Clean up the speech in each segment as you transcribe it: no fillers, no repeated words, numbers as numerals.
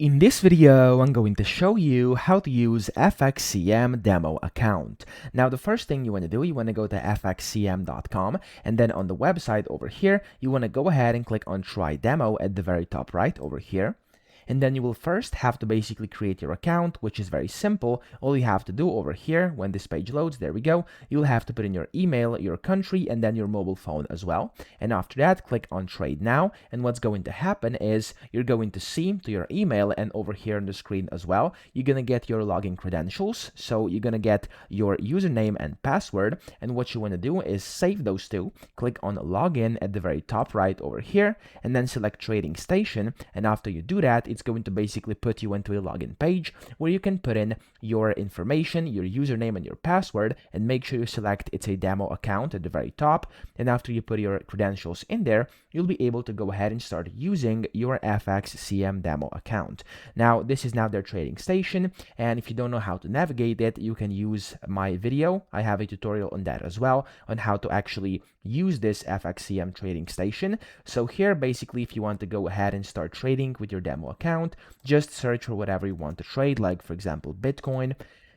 In this video, I'm going to show you how to use FXCM demo account. Now, the first thing you want to do, you want to go to fxcm.com, and then on the website over here, you want to go ahead and click on Try Demo at the very top right over here. And then you will first have to basically create your account, which is very simple. All you have to do over here, when this page loads, there we go, you'll have to put in your email, your country, and then your mobile phone as well. And after that, click on Trade Now. And what's going to happen is you're going to see to your email and over here on the screen as well, you're going to get your login credentials. So you're going to get your username and password. And what you want to do is save those two. Click on Login at the very top right over here, and then select Trading Station. And after you do that, it's going to basically put you into a login page where you can put in your information, your username and your password, and make sure you select it's a demo account at the very top. And after you put your credentials in there, you'll be able to go ahead and start using your FXCM demo account. Now, this is now their trading station, and if you don't know how to navigate it, you can use my video. I have a tutorial on that as well, on how to actually use this FXCM trading station. So here, basically, if you want to go ahead and start trading with your demo account, just search for whatever you want to trade, like for example Bitcoin,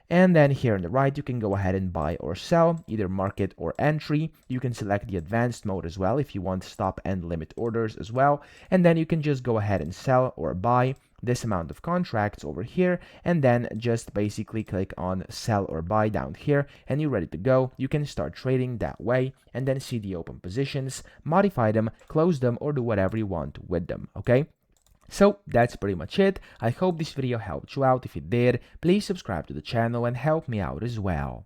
and then here on the right you can go ahead and buy or sell, either market or entry. You can select the advanced mode as well if you want stop and limit orders as well, and then you can just go ahead and sell or buy this amount of contracts over here, and then just basically click on sell or buy down here, and you're ready to go. You can start trading that way and then see the open positions, modify them, close them, or do whatever you want with them. Okay, so that's pretty much it. I hope this video helped you out. If it did, please subscribe to the channel and help me out as well.